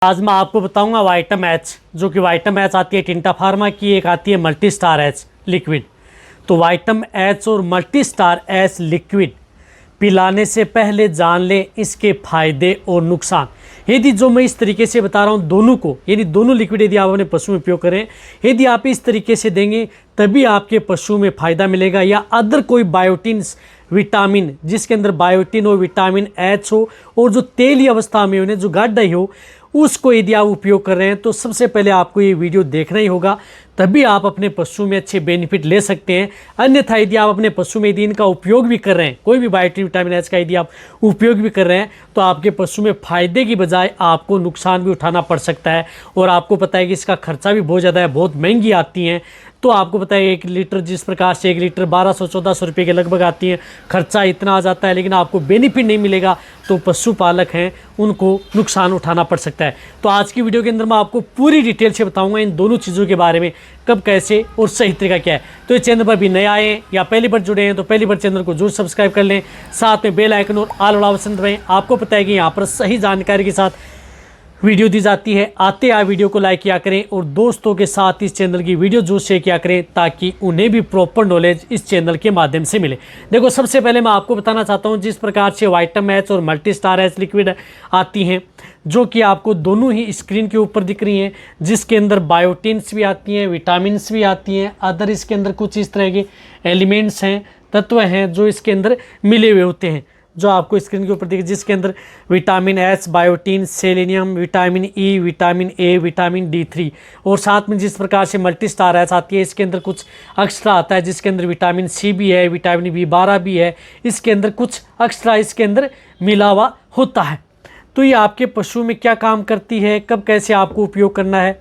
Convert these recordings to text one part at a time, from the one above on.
आज मैं आपको बताऊंगा वाइटम एच, जो कि वाइटम एच आती है टिंटा फार्मा की, एक आती है मल्टी स्टार एच लिक्विड। तो वाइटम एच और मल्टी स्टार एच लिक्विड पिलाने से पहले जान लें इसके फायदे और नुकसान। यदि जो मैं इस तरीके से बता रहा हूँ दोनों को, यदि दोनों लिक्विड यदि आप अपने पशु में उपयोग करें, यदि आप इस तरीके से देंगे तभी आपके पशु में फ़ायदा मिलेगा। या अदर कोई बायोटिन विटामिन जिसके अंदर बायोटिन हो, विटामिन एच हो और जो तेली अवस्था में उन्हें जो गाढ़ा हो, उसको यदि आप उपयोग कर रहे हैं तो सबसे पहले आपको ये वीडियो देखना ही होगा, तभी आप अपने पशु में अच्छे बेनिफिट ले सकते हैं। अन्यथा यदि आप अपने पशु में यदि इनका उपयोग भी कर रहे हैं, कोई भी बायोटिन विटामिन एच का यदि आप उपयोग भी कर रहे हैं, तो आपके पशु में फ़ायदे की बजाय आपको नुकसान भी उठाना पड़ सकता है। और आपको पता है कि इसका खर्चा भी बहुत ज़्यादा है, बहुत महंगी आती हैं। तो आपको पता है 1 लीटर जिस प्रकार से 1 लीटर 1200-1400 रुपये के लगभग आती है, खर्चा इतना आ जाता है, लेकिन आपको बेनिफिट नहीं मिलेगा, तो पशुपालक हैं उनको नुकसान उठाना पड़ सकता है। तो आज की वीडियो के अंदर मैं आपको पूरी डिटेल से बताऊंगा इन दोनों चीज़ों के बारे में, कब कैसे और सही तरीका क्या है। तो इस चैनल पर भी नए आए हैं या पहली बार जुड़े हैं तो पहली बार चैनल को जरूर सब्सक्राइब कर लें, साथ में बेल आइकन और ऑल वाला ऑप्शन दबाएं। आपको पता है कि यहाँ पर सही जानकारी के साथ वीडियो दी जाती है। आते आप वीडियो को लाइक किया करें और दोस्तों के साथ इस चैनल की वीडियो जरूर शेयर किया करें, ताकि उन्हें भी प्रॉपर नॉलेज इस चैनल के माध्यम से मिले। देखो, सबसे पहले मैं आपको बताना चाहता हूं जिस प्रकार से वाइटम एच और मल्टी स्टार एच लिक्विड आती हैं, जो कि आपको दोनों ही स्क्रीन के ऊपर दिख रही हैं, जिसके अंदर बायोटिन्स भी आती हैं, विटामिन्स भी आती हैं, अदर इसके अंदर कुछ इस तरह के एलिमेंट्स हैं, तत्व हैं जो इसके अंदर मिले हुए होते हैं, जो आपको स्क्रीन के ऊपर दिखे, जिसके अंदर vitamin H, biotin, selenium, vitamin E, vitamin A, vitamin D3 और साथ में जिस प्रकार से मल्टी स्टार एच आती है, इसके अंदर कुछ एक्स्ट्रा आता है, जिसके अंदर विटामिन सी भी है, विटामिन B12 भी है, इसके अंदर कुछ एक्स्ट्रा इसके अंदर मिला हुआ होता है। तो ये आपके पशु में क्या काम करती है, कब कैसे आपको उपयोग करना है।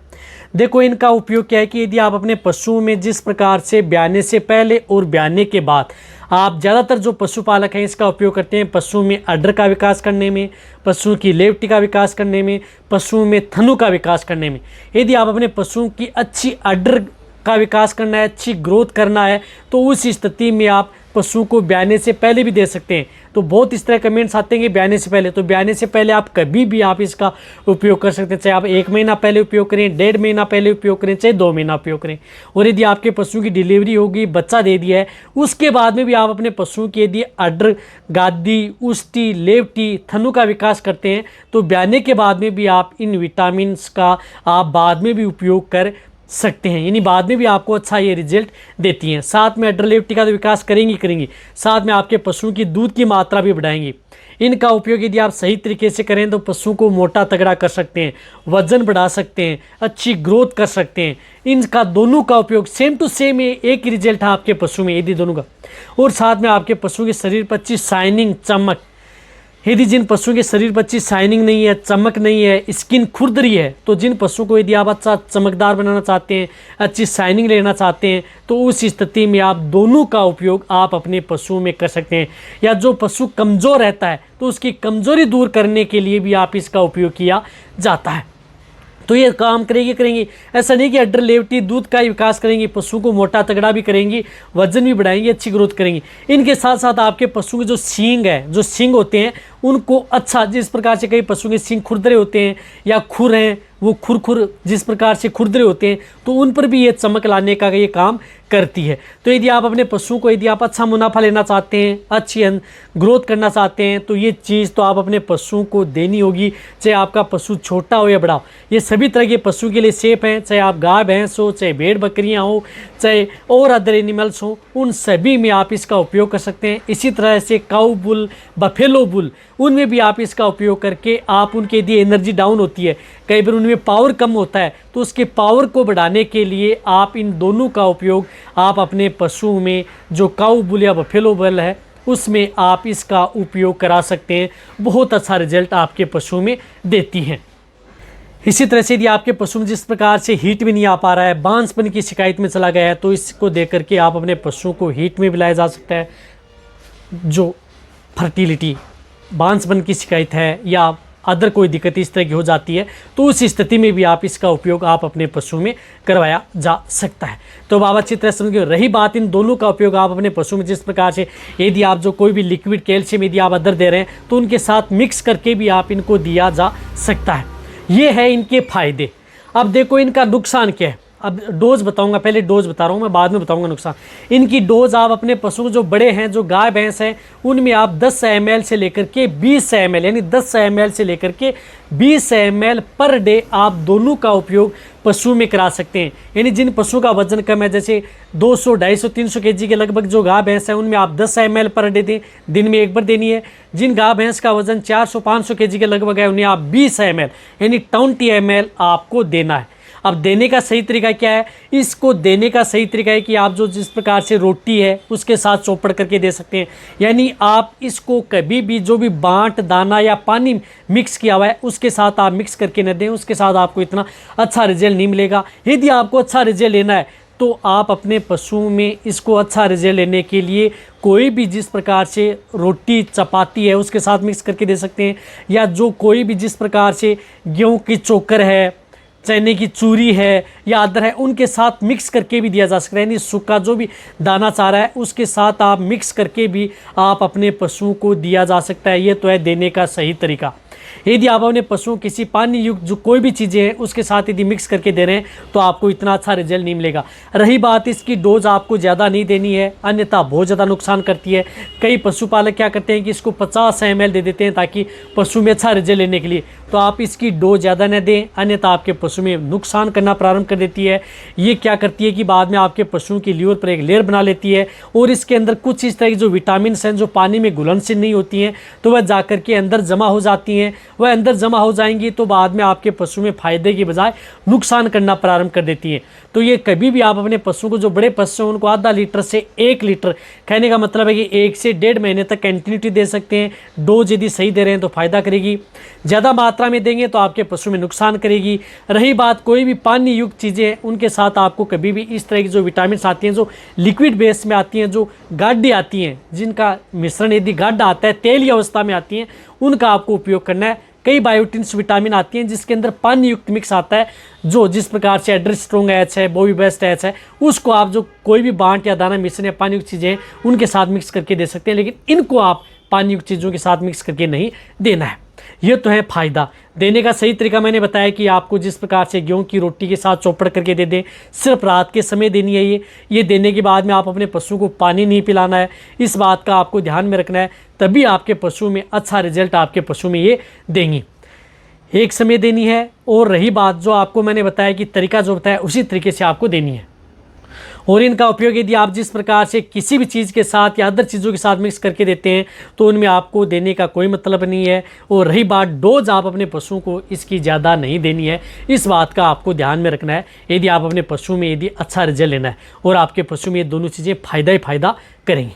देखो, इनका उपयोग क्या है कि यदि आप अपने पशुओं में जिस प्रकार से ब्याने से पहले और ब्याने के बाद, आप ज़्यादातर जो पशुपालक हैं इसका उपयोग करते हैं पशुओं में अड्डर का विकास करने में, पशुओं की लेवटी का विकास करने में, पशुओं में थनों का विकास करने में। यदि आप अपने पशुओं की अच्छी अड्डर का विकास करना है, अच्छी ग्रोथ करना है, तो उस स्थिति में आप पशुओं को ब्याने से पहले भी दे सकते हैं। तो बहुत इस तरह कमेंट्स आते हैं कि ब्याने से पहले, तो ब्याने से पहले आप कभी भी आप इसका उपयोग कर सकते हैं, चाहे आप 1 महीना पहले उपयोग करें, 1.5 महीना पहले उपयोग करें, चाहे 2 महीना उपयोग करें। और यदि आपके पशु की डिलीवरी होगी, बच्चा दे दिया है, उसके बाद में भी आप अपने पशुओं की यदि अड्डर, गादी, उष्टी, लेवटी, थनों का विकास करते हैं, तो ब्याने के बाद में भी आप इन विटामिन का आप बाद में भी उपयोग कर सकते हैं, यानी बाद में भी आपको अच्छा ये रिजल्ट देती हैं। साथ में अड्डर लेवटी का तो विकास करेंगी, साथ में आपके पशुओं की दूध की मात्रा भी बढ़ाएंगी। इनका उपयोग यदि आप सही तरीके से करें तो पशु को मोटा तगड़ा कर सकते हैं, वजन बढ़ा सकते हैं, अच्छी ग्रोथ कर सकते हैं। इनका दोनों का उपयोग सेम टू सेम एक ही रिजल्ट है आपके पशु में, यदि दोनों का। और साथ में आपके पशु के शरीर पर अच्छी शाइनिंग, चमक, यदि जिन पशुओं के शरीर पर अच्छी शाइनिंग नहीं है, चमक नहीं है, स्किन खुरदरी है, तो जिन पशुओं को यदि आप अच्छा चमकदार बनाना चाहते हैं, अच्छी शाइनिंग लेना चाहते हैं, तो उस स्थिति में आप दोनों का उपयोग आप अपने पशुओं में कर सकते हैं। या जो पशु कमज़ोर रहता है तो उसकी कमज़ोरी दूर करने के लिए भी आप इसका उपयोग किया जाता है। तो ये काम करेंगी। ऐसा नहीं कि अड्डर लेवटी दूध का ही विकास करेंगी, पशु को मोटा तगड़ा भी करेंगी, वजन भी बढ़ाएंगी, अच्छी ग्रोथ करेंगी। इनके साथ साथ आपके पशु के जो सींग है, जो सींग होते हैं, उनको अच्छा, जिस प्रकार से कई पशु के सींग खुरदरे होते हैं या खुर हैं, वो खुर जिस प्रकार से खुरदरे होते हैं, तो उन पर भी ये चमक लाने का ये काम करती है। तो यदि आप अपने पशु को यदि आप अच्छा मुनाफा लेना चाहते हैं, अच्छी ग्रोथ करना चाहते हैं, तो ये चीज़ तो आप अपने पशुओं को देनी होगी, चाहे आपका पशु छोटा हो या बड़ा हो। ये सभी तरह के पशु के लिए सेफ हैं, चाहे आप गाय भैंस हो, चाहे भेड़ बकरियाँ हो, चाहे और अदर एनिमल्स हो, उन सभी में आप इसका उपयोग कर सकते हैं। इसी तरह से काऊ बुल, बफेलो बुल, उनमें भी आप इसका उपयोग करके आप उनके यदि एनर्जी डाउन होती है, कई बार उनमें पावर कम होता है, तो उसके पावर को बढ़ाने के लिए आप इन दोनों का उपयोग आप अपने पशुओं में, जो काऊ बुल या बफेलो बुल है, उसमें आप इसका उपयोग करा सकते हैं। बहुत अच्छा रिजल्ट आपके पशुओं में देती हैं। इसी तरह से यदि आपके पशु में जिस प्रकार से हीट में नहीं आ पा रहा है, बांझपन की शिकायत में चला गया है, तो इसको देख करके आप अपने पशुओं को हीट में भी लाया जा सकता है। जो फर्टिलिटी, बांझपन की शिकायत है या अदर कोई दिक्कत इस तरह की हो जाती है, तो उस स्थिति में भी आप इसका उपयोग आप अपने पशु में करवाया जा सकता है। तो आप अच्छी तरह समझिए। रही बात इन दोनों का उपयोग आप अपने पशु में जिस प्रकार से, यदि आप जो कोई भी लिक्विड कैल्शियम यदि आप अदर दे रहे हैं, तो उनके साथ मिक्स करके भी आप इनको दिया जा सकता है। ये है इनके फायदे। अब देखो इनका नुकसान क्या है। अब डोज बताऊंगा, पहले डोज बता रहा हूँ मैं, बाद में बताऊंगा नुकसान। इनकी डोज आप अपने पशु जो बड़े हैं, जो गाय भैंस हैं, उनमें आप 10 ml से लेकर के 20 ml, यानी 10 ml से लेकर के 20 ml पर डे आप दोनों का उपयोग पशु में करा सकते हैं। यानी जिन पशु का वजन कम है, जैसे 200, 250, 300 kg के लगभग जो गाय भैंस है, उनमें आप 10 ml पर डे दें, दिन में एक बार देनी है। जिन गाय भैंस का वजन 400, 500 kg के लगभग है, उन्हें आप 20 ml यानी 20 ml आपको देना है। अब देने का सही तरीका क्या है? इसको देने का सही तरीका है कि आप जो जिस प्रकार से रोटी है उसके साथ चौपड़ करके दे सकते हैं। यानी आप इसको कभी भी जो भी बांट, दाना या पानी मिक्स किया हुआ है उसके साथ आप मिक्स करके न दें, उसके साथ आपको इतना अच्छा रिजल्ट नहीं मिलेगा। यदि आपको अच्छा रिजल्ट लेना है तो आप अपने पशुओं में इसको अच्छा रिजल्ट लेने के लिए कोई भी जिस प्रकार से रोटी, चपाती है उसके साथ मिक्स करके दे सकते हैं, या जो कोई भी जिस प्रकार से गेहूँ की चोकर है, चने की चूरी है या अदर है, उनके साथ मिक्स करके भी दिया जा सकता है। यानी सूखा जो भी दाना चारा है उसके साथ आप मिक्स करके भी आप अपने पशुओं को दिया जा सकता है। ये तो है देने का सही तरीका। यदि आप अपने पशुओं किसी पानी युक्त जो कोई भी चीज़ें हैं उसके साथ यदि मिक्स करके दे रहे हैं तो आपको इतना अच्छा रिजल्ट नहीं मिलेगा। रही बात इसकी डोज, आपको ज़्यादा नहीं देनी है, अन्यथा बहुत ज़्यादा नुकसान करती है। कई पशुपालक क्या करते हैं कि इसको 50 ml दे देते हैं ताकि पशु में अच्छा रिजल्ट लेने के लिए, तो आप इसकी डोज ज़्यादा न दें, अन्यथा आपके पशु में नुकसान करना प्रारंभ कर देती है। ये क्या करती है कि बाद में आपके पशुओं की लीवर पर एक लेयर बना लेती है और इसके अंदर कुछ इस तरह की जो विटामिन हैं जो पानी में घुलनशील नहीं होती हैं, तो वह जाकर के अंदर जमा हो जाती हैं। वह अंदर जमा हो जाएंगी तो बाद में आपके पशु में फायदे की बजाय नुकसान करना प्रारंभ कर देती हैं। तो ये कभी भी आप अपने पशुओं को, जो बड़े पशु हैं, उनको आधा लीटर से 1 लीटर, कहने का मतलब है कि 1 से 1.5 महीने तक कंटिन्यूटी दे सकते हैं। डोज यदि सही दे रहे हैं तो फायदा करेगी, ज़्यादा मात्रा में देंगे तो आपके पशु में नुकसान करेगी। रही बात कोई भी पानी युक्त चीज़ें हैं, उनके साथ आपको कभी भी इस तरह की जो विटामिन आती हैं, जो लिक्विड बेस में आती हैं, जो गाढ़ी आती हैं, जिनका मिश्रण यदि गाढ़ा आता है, तेली अवस्था में आती हैं, उनका आपको उपयोग करना है। कई बायोटिन्स विटामिन आती हैं जिसके अंदर पानी युक्त मिक्स आता है, जो जिस प्रकार से एड्रेस स्ट्रॉन्ग एच है, बोवी बेस्ट एच है, उसको आप जो कोई भी बांट या दाना मिश्रण या पानी युक्त चीज़ें हैं उनके साथ मिक्स करके दे सकते हैं, लेकिन इनको आप पानी युक्त चीज़ों के साथ मिक्स करके नहीं देना है। ये तो है फ़ायदा। देने का सही तरीका मैंने बताया कि आपको जिस प्रकार से गेहूं की रोटी के साथ चौपड़ करके दे दें, सिर्फ रात के समय देनी है। ये देने के बाद में आप अपने पशु को पानी नहीं पिलाना है, इस बात का आपको ध्यान में रखना है, तभी आपके पशु में अच्छा रिजल्ट आपके पशु में ये देंगी। एक समय देनी है, और रही बात जो आपको मैंने बताया कि तरीका जो बताया उसी तरीके से आपको देनी है। और इनका उपयोग यदि आप जिस प्रकार से किसी भी चीज़ के साथ या अदर चीज़ों के साथ मिक्स करके देते हैं तो उनमें आपको देने का कोई मतलब नहीं है। और रही बात डोज, आप अपने पशुओं को इसकी ज़्यादा नहीं देनी है, इस बात का आपको ध्यान में रखना है यदि आप अपने पशु में यदि अच्छा रिजल्ट लेना है, और आपके पशु में ये दोनों चीज़ें फ़ायदा ही फ़ायदा करेंगी।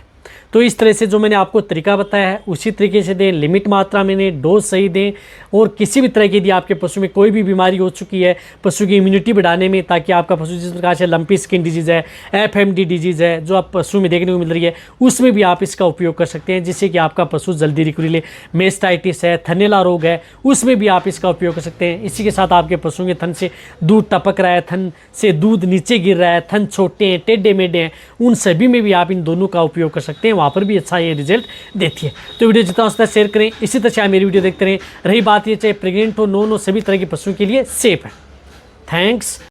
तो इस तरह से जो मैंने आपको तरीका बताया है उसी तरीके से दें, लिमिट मात्रा में दें, डोज सही दें। और किसी भी तरह की यदि आपके पशु में कोई भी बीमारी हो चुकी है पशु की इम्यूनिटी बढ़ाने में, ताकि आपका पशु जिस प्रकार से लंपी स्किन डिजीज़ है, FMD डिजीज़ है जो आप पशु में देखने को मिल रही है, उसमें भी आप इसका उपयोग कर सकते हैं, जिससे कि आपका पशु जल्दी रिकवरी ले। मेस्टाइटिस है, थनेला रोग है, उसमें भी आप इसका उपयोग कर सकते हैं। इसी के साथ आपके पशुओं के थन से दूध टपक रहा है, थन से दूध नीचे गिर रहा है, थन छोटे हैं, टेढ़े मेढ़े हैं, उन सभी में भी आप इन दोनों का उपयोग कर सकते हैं, वहाँ पर भी अच्छा ये रिजल्ट देती है। तो वीडियो जितना हो सकता है शेयर करें, इसी तरह से आप मेरी वीडियो देखते रहें। रही बात ये चाहे प्रेग्नेंट हो, नॉन हो, सभी तरह के पशुओं के लिए सेफ है। थैंक्स।